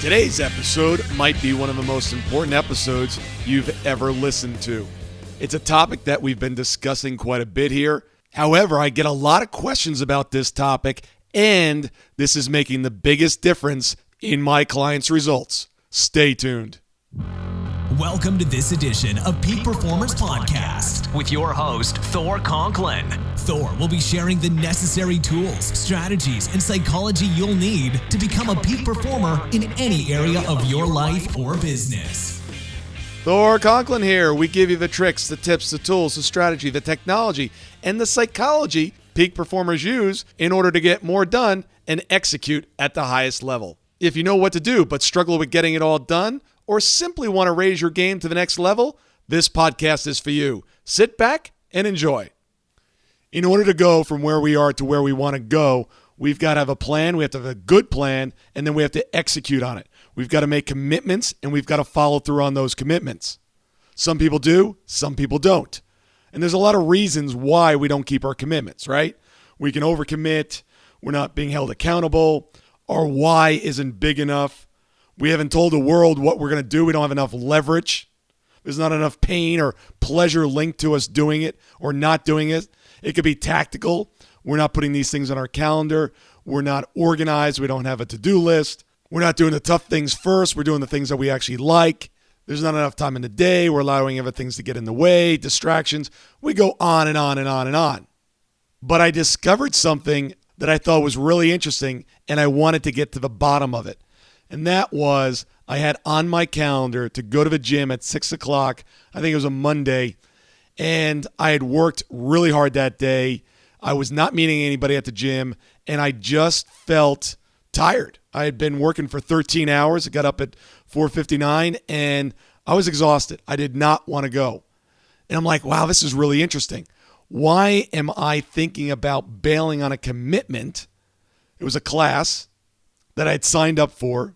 Today's episode might be one of the most important episodes you've ever listened to. It's a topic that we've been discussing quite a bit here. However, I get a lot of questions about this topic, and this is making the biggest difference in my clients' results. Stay tuned. Welcome to this edition of Peak Performers Podcast with your host, Thor Conklin. Thor will be sharing the necessary tools, strategies, and psychology you'll need to become a peak performer in any area of your life or business. Thor Conklin here. We give you the tricks, the tips, the tools, the strategy, the technology, and the psychology peak performers use in order to get more done and execute at the highest level. If you know what to do but struggle with getting it all done, or simply want to raise your game to the next level, this podcast is for you. Sit back and enjoy. In order to go from where we are to where we want to go, we've got to have a plan, we have to have a good plan, and then we have to execute on it. We've got to make commitments, and we've got to follow through on those commitments. Some people do, some people don't. And there's a lot of reasons why we don't keep our commitments, right? We can overcommit, we're not being held accountable, our why isn't big enough. We haven't told the world what we're going to do. We don't have enough leverage. There's not enough pain or pleasure linked to us doing it or not doing it. It could be tactical. We're not putting these things on our calendar. We're not organized. We don't have a to-do list. We're not doing the tough things first. We're doing the things that we actually like. There's not enough time in the day. We're allowing other things to get in the way, distractions. We go on and on and on and on. But I discovered something that I thought was really interesting, and I wanted to get to the bottom of it. And that was, I had on my calendar to go to the gym at 6 o'clock. I think it was a Monday. And I had worked really hard that day. I was not meeting anybody at the gym. And I just felt tired. I had been working for 13 hours. I got up at 4:59 and I was exhausted. I did not want to go. And I'm like, wow, this is really interesting. Why am I thinking about bailing on a commitment? It was a class that I had signed up for.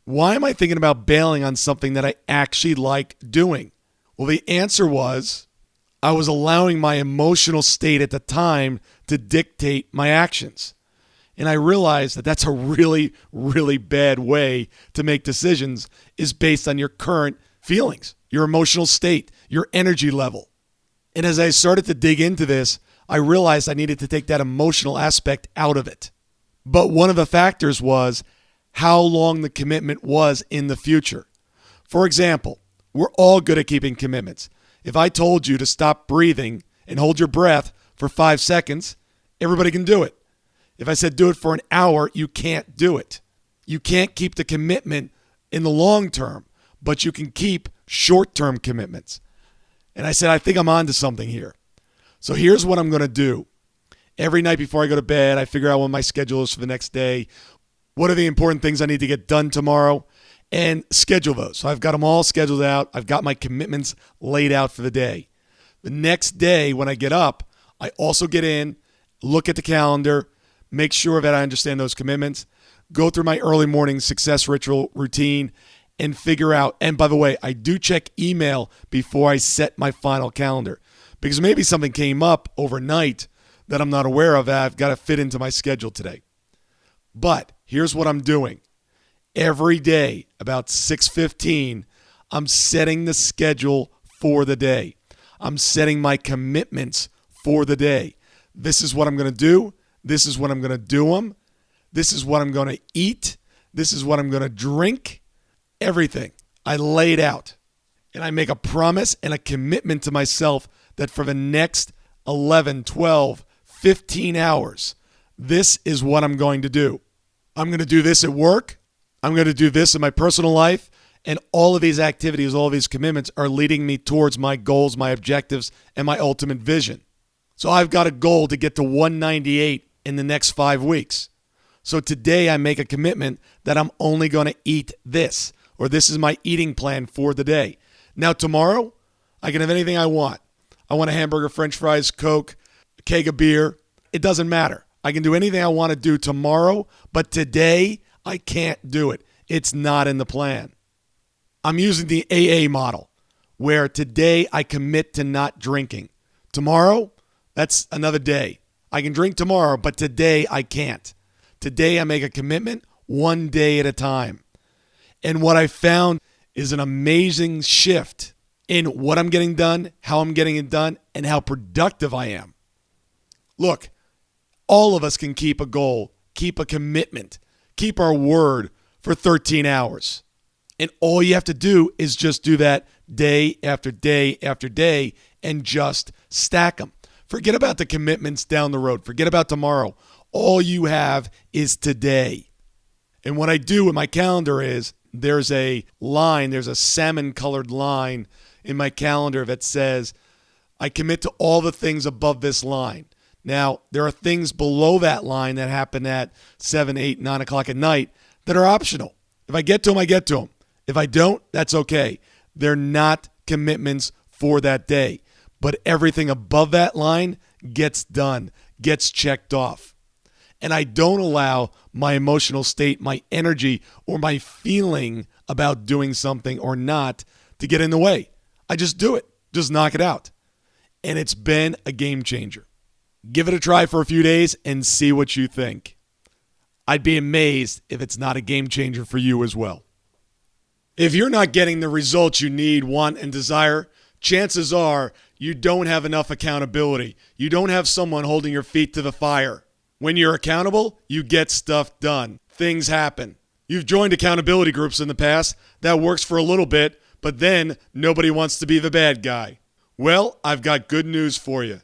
Why am I thinking about bailing on something that I actually like doing? Well, the answer was I was allowing my emotional state at the time to dictate my actions. And I realized that that's a really, really bad way to make decisions, is based on your current feelings, your emotional state, your energy level. And as I started to dig into this, I realized I needed to take that emotional aspect out of it. But one of the factors was how long the commitment was in the future. For example, we're all good at keeping commitments. If I told you to stop breathing and hold your breath for 5 seconds, everybody can do it. If I said do it for an hour, you can't do it. You can't keep the commitment in the long term, but you can keep short-term commitments. And I said, I think I'm onto something here. So here's what I'm going to do. Every night before I go to bed, I figure out what my schedule is for the next day. What are the important things I need to get done tomorrow? And schedule those. So I've got them all scheduled out. I've got my commitments laid out for the day. The next day when I get up, I also get in, look at the calendar, make sure that I understand those commitments, go through my early morning success ritual routine, and figure out, and by the way, I do check email before I set my final calendar, because maybe something came up overnight that I'm not aware of that I've got to fit into my schedule today. But here's what I'm doing. Every day, about 6:15, I'm setting the schedule for the day. I'm setting my commitments for the day. This is what I'm going to do. This is what I'm going to do them. This is what I'm going to eat. This is what I'm going to drink. Everything. I lay it out. And I make a promise and a commitment to myself that for the next 11, 12, 15 hours, this is what I'm going to do. I'm going to do this at work. I'm going to do this in my personal life. And all of these activities, all of these commitments are leading me towards my goals, my objectives, and my ultimate vision. So I've got a goal to get to 198 in the next 5 weeks. So today I make a commitment that I'm only going to eat this, or this is my eating plan for the day. Now tomorrow, I can have anything I want. I want a hamburger, French fries, Coke, a keg of beer. It doesn't matter. I can do anything I want to do tomorrow, but today I can't do it. It's not in the plan. I'm using the AA model, where today I commit to not drinking. Tomorrow, that's another day. I can drink tomorrow, but today I can't. Today I make a commitment one day at a time. And what I found is an amazing shift in what I'm getting done, how I'm getting it done, and how productive I am. Look, all of us can keep a goal, keep a commitment, keep our word for 13 hours. And all you have to do is just do that day after day after day and just stack them. Forget about the commitments down the road. Forget about tomorrow. All you have is today. And what I do in my calendar is there's a line, there's a salmon-colored line in my calendar that says, I commit to all the things above this line. Now, there are things below that line that happen at 7, 8, 9 o'clock at night that are optional. If I get to them, I get to them. If I don't, that's okay. They're not commitments for that day. But everything above that line gets done, gets checked off. And I don't allow my emotional state, my energy, or my feeling about doing something or not to get in the way. I just do it. Just knock it out. And it's been a game changer. Give it a try for a few days and see what you think. I'd be amazed if it's not a game changer for you as well. If you're not getting the results you need, want, and desire, chances are you don't have enough accountability. You don't have someone holding your feet to the fire. When you're accountable, you get stuff done. Things happen. You've joined accountability groups in the past. That works for a little bit, but then nobody wants to be the bad guy. Well, I've got good news for you.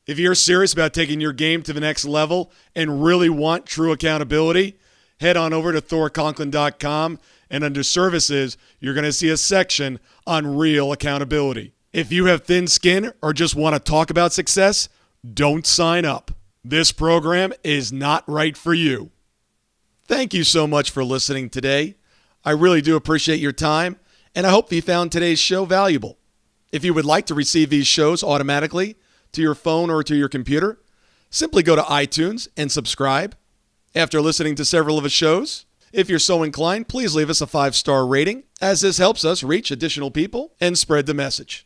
If you're serious about taking your game to the next level and really want true accountability, head on over to thorconklin.com, and under services, you're going to see a section on real accountability. If you have thin skin or just want to talk about success, don't sign up. This program is not right for you. Thank you so much for listening today. I really do appreciate your time, and I hope you found today's show valuable. If you would like to receive these shows automatically to your phone or to your computer, simply go to iTunes and subscribe. After listening to several of the shows, if you're so inclined, please leave us a 5-star rating, as this helps us reach additional people and spread the message.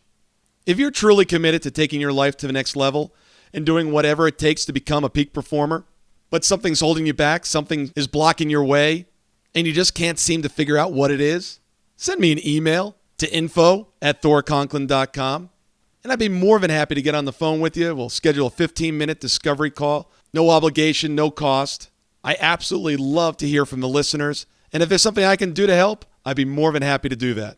If you're truly committed to taking your life to the next level and doing whatever it takes to become a peak performer, but something's holding you back, something is blocking your way, and you just can't seem to figure out what it is, send me an email to info@thorconklin.com, and I'd be more than happy to get on the phone with you. We'll schedule a 15-minute discovery call. No obligation, no cost. I absolutely love to hear from the listeners, and if there's something I can do to help, I'd be more than happy to do that.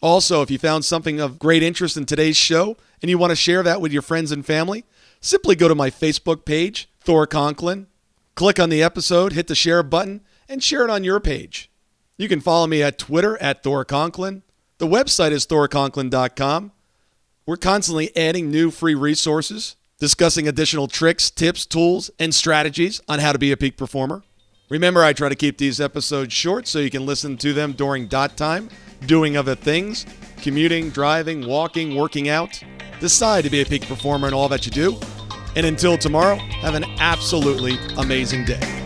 Also, if you found something of great interest in today's show and you want to share that with your friends and family, simply go to my Facebook page, Thor Conklin, click on the episode, hit the share button, and share it on your page. You can follow me at Twitter at Thor Conklin. The website is thorconklin.com. We're constantly adding new free resources, discussing additional tricks, tips, tools, and strategies on how to be a peak performer. Remember, I try to keep these episodes short so you can listen to them during dot time, doing other things, commuting, driving, walking, working out. Decide to be a peak performer in all that you do. And until tomorrow, have an absolutely amazing day.